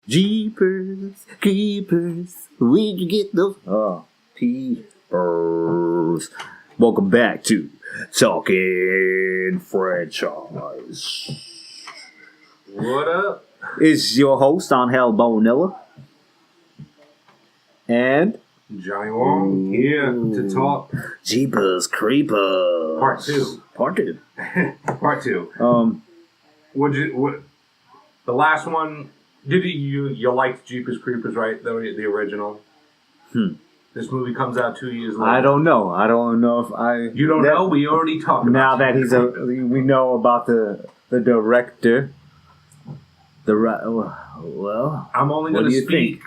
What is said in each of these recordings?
Jeepers, creepers, where'd you get those? Oh, peepers. Welcome back to Talking Franchise. What up? It's your host, Angel Bonilla. And Johnny Wong here to talk Jeepers, creepers. Part 2. Part 2. Part 2. What the last one? Did you liked Jeepers Creepers, right? The original. This movie comes out 2 years later. I don't know. I don't know if I. You don't know? We already talked about now that he's we know about the director. Well, I'm only going to speak.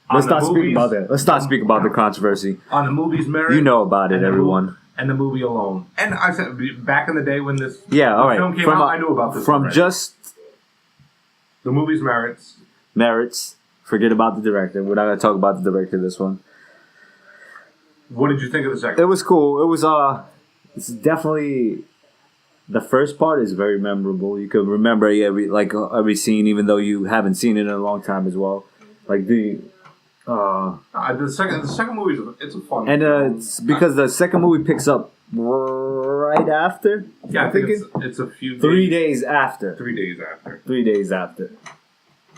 Let's not speak about that. Let's not speak about the controversy. On the movie's merit. You know about it, everyone. And the movie alone. And I said back in the day when this film came out, I knew about this. From just the movie's merits. Forget about the director. We're not going to talk about the director this one. What did you think of the second? It was cool. It was it's definitely the first part is very memorable. You could remember every scene, even though you haven't seen it in a long time as well. Like the second movie it's a fun and movie. it's because the second movie picks up right after. Yeah, I think it's a few 3 days after. 3 days after. 3 days after.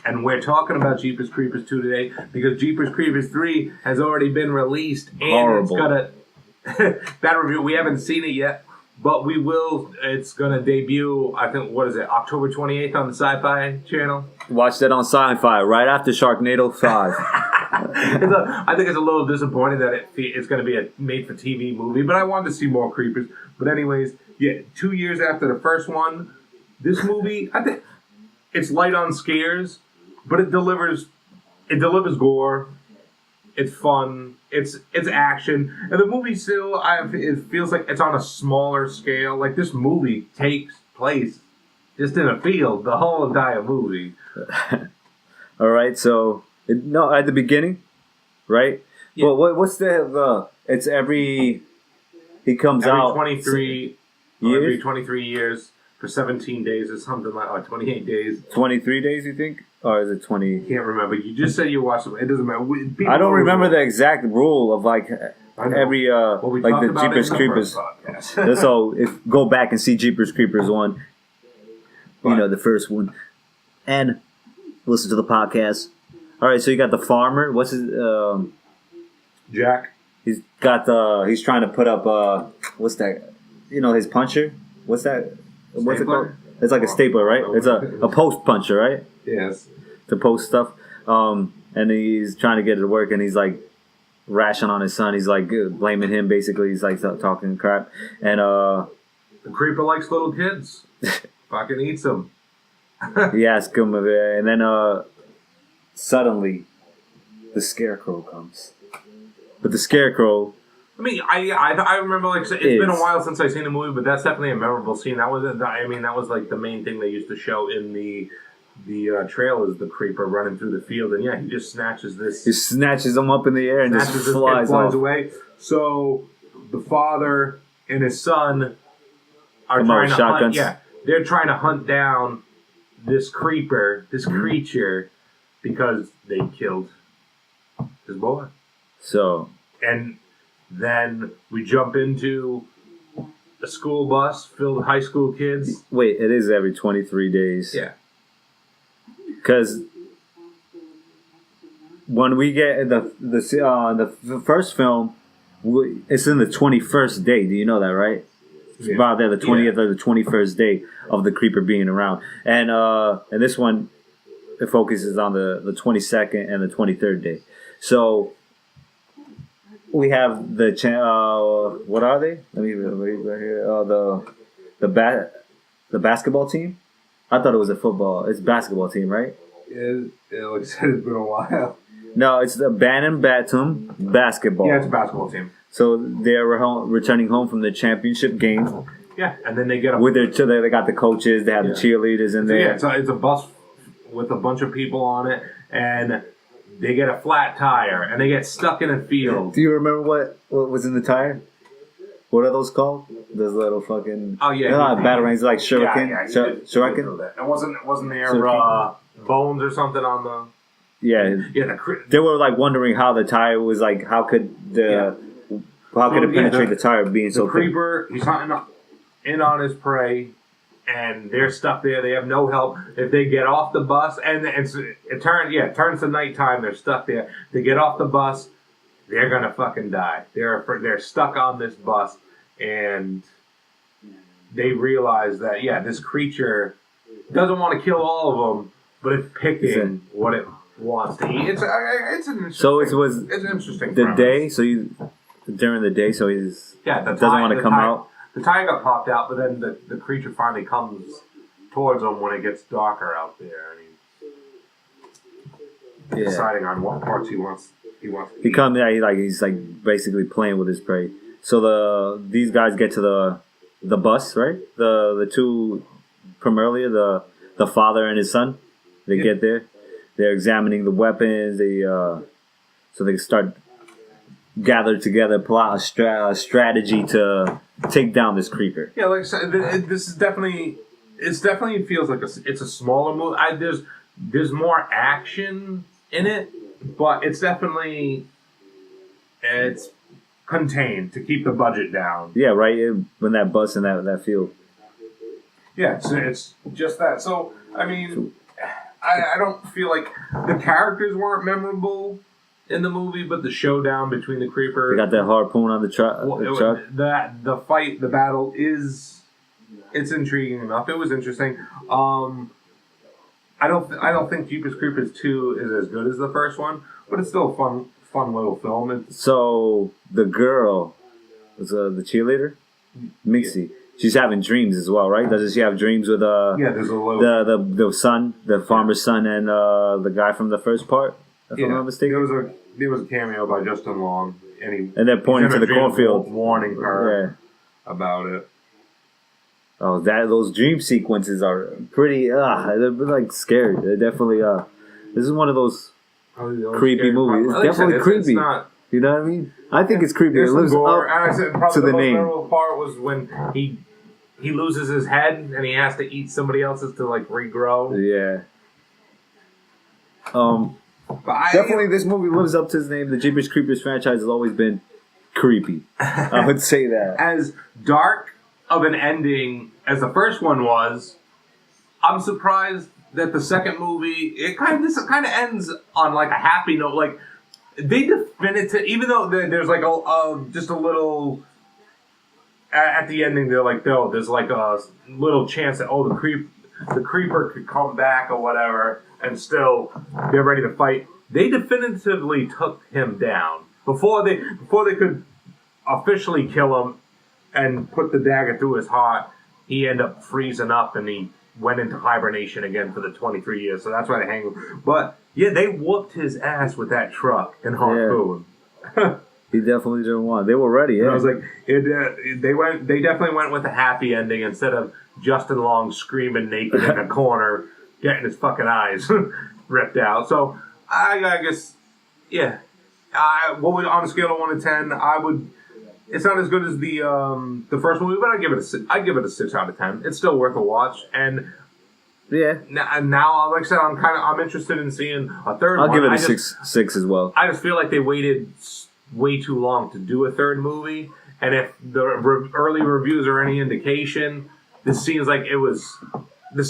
And we're talking about Jeepers Creepers 2 today because Jeepers Creepers 3 has already been released and Horrible. It's got a bad review. We haven't seen it yet, but we will. It's gonna debut. I think October 28th on the Sci-Fi Channel. Watch that on Sci-Fi right after Sharknado 5. I think it's a little disappointing that it's going to be a made-for-TV movie, but I wanted to see more creepers. But anyways, 2 years after the first one, this movie, I think it's light on scares, but it delivers gore. It's fun. It's action, and the movie still, it feels like it's on a smaller scale. Like this movie takes place just in a field, the whole entire movie. All right, so at the beginning, right? Yeah. Well, what's it's he comes every out 23 years? Every 23 years for 17 days or something like 28 days. 23 days, you think? Or is it 20? Can't remember. You just said you watched it. It doesn't matter. I don't remember the exact rule of every the Jeepers Creepers. So go back and see Jeepers Creepers 1. The first one. And listen to the podcast. All right, so you got the farmer. What's his Jack? He's trying to put up what's that? His puncher. What's that? What's it called? It's like a stapler, right? It's a post puncher, right? Yes. To post stuff. And he's trying to get it to work, and he's like rashing on his son. He's like blaming him. Basically, he's like talking crap. And the creeper likes little kids. Fucking eats them. He asks him, and then suddenly the scarecrow comes. But the scarecrow. I mean, I remember it's been a while since I've seen the movie, but that's definitely a memorable scene. That was like the main thing they used to show in the trailers, the creeper running through the field, and he just snatches this. He snatches him up in the air and just flies away. So the father and his son are trying to hunt. Yeah, they're trying to hunt down this creeper, this creature, because they killed his boy. So, and then we jump into a school bus filled with high school kids. Wait, it is every 23 days. Yeah. Because when we get the first film, it's in the 21st day. Do you know that, right? It's about there, the 20th or the 21st day of the creeper being around. And this one, it focuses on the 22nd and the 23rd day. So we have the what are they? Let me read right here. The basketball team. I thought it was a football. It's a basketball team, right? It looks like it's been a while. No, it's the Bantam Batum basketball. Yeah, it's a basketball team. So they're returning home from the championship game. Yeah, and then they get with they got the coaches. They have the cheerleaders in there. Yeah, it's a bus with a bunch of people on it, and they get a flat tire, and they get stuck in a field. Do you remember what was in the tire? What are those called? Those little fucking... Oh, yeah. They're not batarangs, like shuriken. Shuriken? It wasn't there bones or something on the... Yeah, they were like wondering how the tire was like. How could it penetrate the tire being so thick? The creeper, he's hunting in on his prey, and they're stuck there. They have no help. If they get off the bus, and it turns to nighttime. They're stuck there. They get off the bus, they're gonna fucking die. They're stuck on this bus, and they realize that this creature doesn't want to kill all of them, but it's picking what it wants to eat. It's an interesting. It's an interesting. The day, during the day, so he's doesn't want to come out. The tire got popped out, but then the creature finally comes towards him when it gets darker out there, and he's deciding on what parts he wants. He's like basically playing with his prey. So these guys get to the bus, right? The two primarily the father and his son. They get there. They're examining the weapons. So they start gather together, plot a strategy to take down this creeper. Yeah, like I said, this is definitely. It definitely feels like it's a smaller movie. There's more action in it, but it's contained to keep the budget down. Yeah, right. When that bus in that field. Yeah, it's just that. So I mean, I don't feel like the characters weren't memorable in the movie, but the showdown between the creeper. They got that harpoon on the truck. The fight, the battle it's intriguing enough. It was interesting. I don't think Jeepers Creepers 2 is as good as the first one, but it's still a fun little film. So the girl was the cheerleader, Mixie. She's having dreams as well, right? Doesn't she have dreams with there's a little the son, the farmer's son, and the guy from the first part? If I'm not mistaken. There was a cameo by Justin Long, and they're pointing to the cornfield, warning her about it. Oh, those dream sequences are pretty. They're like scary. They're definitely. This is one of those creepy movies. It's definitely creepy. It's not, you know what I mean? I think it's creepy. It lives gore, and I said probably the most memorable part was when he loses his head and he has to eat somebody else's to like regrow. Yeah. Definitely, this movie lives up to its name. The Jeepers Creepers franchise has always been creepy. I would say that. As dark of an ending as the first one was, I'm surprised that the second movie kind of ends on like a happy note. Like they definitively, even though there's like just a little at the ending, they're like, no, there's like a little chance that the creeper could come back or whatever, and still they're ready to fight. They definitively took him down before they could officially kill him and put the dagger through his heart. He ended up freezing up and he went into hibernation again for the 23 years. So that's why they hang him. But yeah, they whooped his ass with that truck and harpoon. Yeah. He definitely didn't want. They were ready. Yeah, and I was like, they definitely went with a happy ending instead of Justin Long screaming naked in a corner, getting his fucking eyes ripped out. So I guess, yeah. On a scale of 1 to 10, I would. It's not as good as the first movie, but I give it a 6 out of 10. It's still worth a watch, and yeah. Now, like I said, I'm interested in seeing a third. I'll give it a six as well. I just feel like they waited way too long to do a third movie, and if the early reviews are any indication, this seems like it's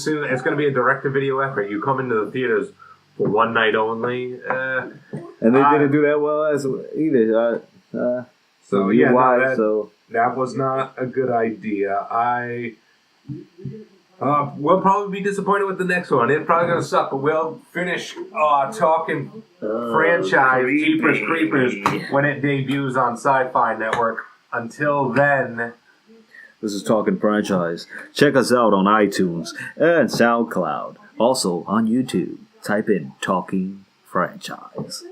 going to be a direct-to-video effort. You come into the theaters for one night only, and they didn't do that well as either. So yeah, that was not a good idea. We'll probably be disappointed with the next one. It's probably going to suck, but we'll finish talking franchise Jeepers Creepers when it debuts on Sci-Fi Network. Until then, this is Talking Franchise. Check us out on iTunes and SoundCloud. Also on YouTube. Type in Talking Franchise.